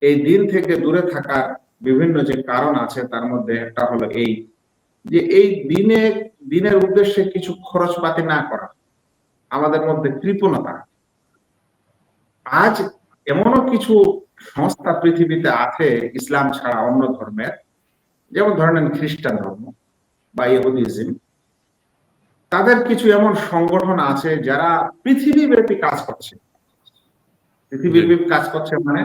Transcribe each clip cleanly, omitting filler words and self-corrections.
এই দিন থেকে দূরে থাকার বিভিন্ন যে কারণ আছে তার মধ্যে একটা হলো এই যে এই দিনের উদ্দেশ্যে কিছু খরচপাতি না করা, আমাদের মধ্যে কৃপণতা। আজ এমনও কিছু সংস্থা পৃথিবীতে আছে ইসলাম ছাড়া অন্য ধর্মের, যেমন ধরেন খ্রিস্টান ধর্ম বা ইহুদিজম। তাদের কিছু এমন সংগঠন আছে যারা পৃথিবীব্যাপী কাজ করছে। পৃথিবীব্যাপী কাজ করছে মানে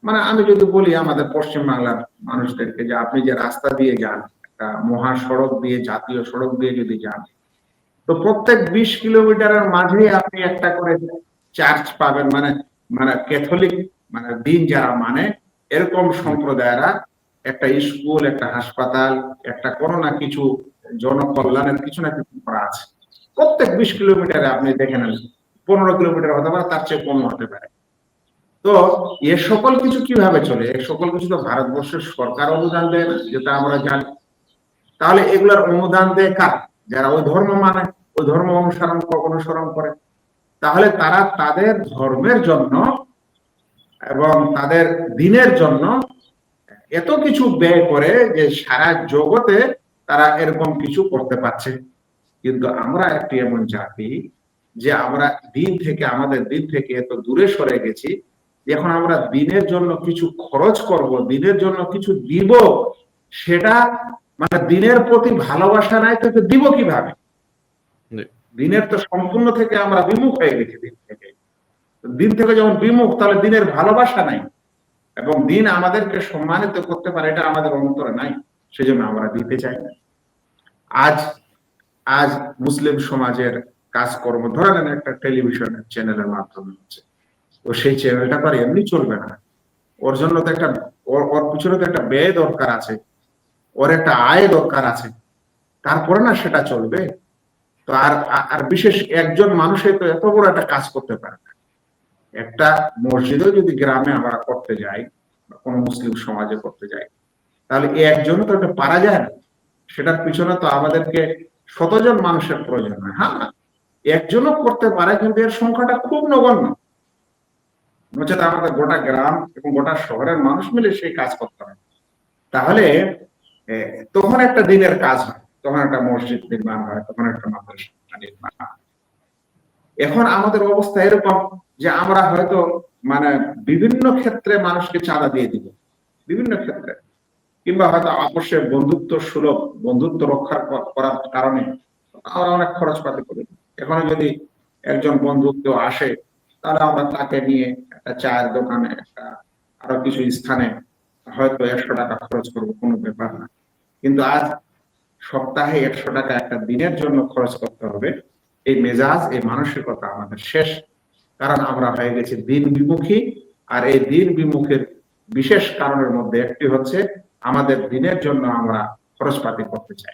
মানে আমি যদি বলি আমাদের পশ্চিম বাংলার মানুষদেরকে যে আপনি যে রাস্তা দিয়ে যান, একটা মহাসড়ক দিয়ে, জাতীয় সড়ক দিয়ে যদি যান, তো প্রত্যেক 20 কিলোমিটারের মাঝে আপনি একটা করে চার্চ পাবেন, মানে মানে ক্যাথলিক, মানে দিন যারা মানে এরকম সম্প্রদায়েরা একটা স্কুল, একটা হাসপাতাল, একটা কোনো না কিছু জনকল্যাণের কিছু না কিছু করা আছে। প্রত্যেক 20 কিলোমিটারে আপনি দেখে নেন, 15 কিলোমিটার হতে পারে, তার চেয়ে কম হতে পারে। তো এ সকল কিছু কিভাবে চলে? এ সকল কিছু তো ভারতবর্ষের সরকার অনুদান দেয় না, যেটা আমরা জানি। তাহলে এগুলার অনুদান দেয় কারা? যারা ওই ধর্ম মানে, ওই ধর্ম অনুসরণ করে। তাহলে তারা তাদের ধর্মের জন্য এবং তাদের দিনের জন্য এত কিছু ব্যয় করে যে সারা জগতে তারা এরকম কিছু করতে পারছে। কিন্তু আমরা একটি এমন জাতি যে আমরা আমাদের দিন থেকে এত দূরে সরে গেছি, এখন আমরা দিনের জন্য কিছু খরচ করব, দিনের জন্য কিছু দিব, সেটা মানে দিনের প্রতি ভালোবাসা নাই, তাকে দিব কিভাবে? দিনের তো সম্পূর্ণ থেকে আমরা বিমুখ হয়ে গেছি। দিন থেকে যখন বিমুখ, তাহলে দিনের ভালোবাসা নাই এবং দিন আমাদেরকে সম্মানিত করতে পারে এটা আমাদের অন্তরে নাই, সেজন্য আমরা দিতে চাই না। আজ আজ মুসলিম সমাজের কাজকর্ম ধরে নেন একটা টেলিভিশনের চ্যানেলের মাধ্যমে হচ্ছে, তো সেই চ্যানেলটা তো আর এমনি চলবে না। ওর জন্য তো একটা ওর পিছনে তো একটা ব্যয় দরকার আছে, ওর একটা আয় দরকার আছে, তারপরে না সেটা চলবে। তো আর আর বিশেষ একজন মানুষের তো এত বড় একটা কাজ করতে পারে না। একটা মসজিদও যদি গ্রামে আমরা করতে যাই বা কোনো মুসলিম সমাজে করতে যাই, তাহলে একজনও তো এটা পারা যায় না। সেটার পিছনে তো আমাদেরকে শতজন মানুষের প্রয়োজন হয়। হ্যাঁ, একজনও করতে পারে, কিন্তু এর সংখ্যাটা খুব নগণ্য। নচেত আমাদের গোটা গ্রাম এবং গোটা শহরের মানুষ মিলে সেই কাজ করতে হবে। তাহলে তখন একটা দিনের কাজ হয়, তখন একটা মসজিদ নির্মাণ হয়, তখন একটা মাদ্রাসা নির্মাণ হয়। এখন আমাদের অবস্থা এরকম যে আমরা হয়তো মানে বিভিন্ন ক্ষেত্রে মানুষকে চাঁদা দিয়ে দিব, বিভিন্ন ক্ষেত্রে, কিংবা হয়তো আপসে বন্ধুত্ব সুলভ, বন্ধুত্ব রক্ষা করার কারণে আমরা অনেক খরচপাতি করি। এখন যদি একজন বন্ধু কেউ আসে, তাহলে আমরা তাকে নিয়ে একটা চায়ের দোকানে, একটা আরো কিছু স্থানে হয়তো 100 টাকা খরচ করবো, কোনো ব্যাপার না। কিন্তু আজ সপ্তাহে 100 টাকা একটা দিনের জন্য খরচ করতে হবে, এই মেজাজ, এই মানসিকতা আমাদের শেষ। কারণ আমরা হয়ে গেছি দিন বিমুখী। আর এই দিন বিমুখের বিশেষ কারণের মধ্যে একটি হচ্ছে আমাদের দিনের জন্য আমরা খরচপাতি করতে চাই।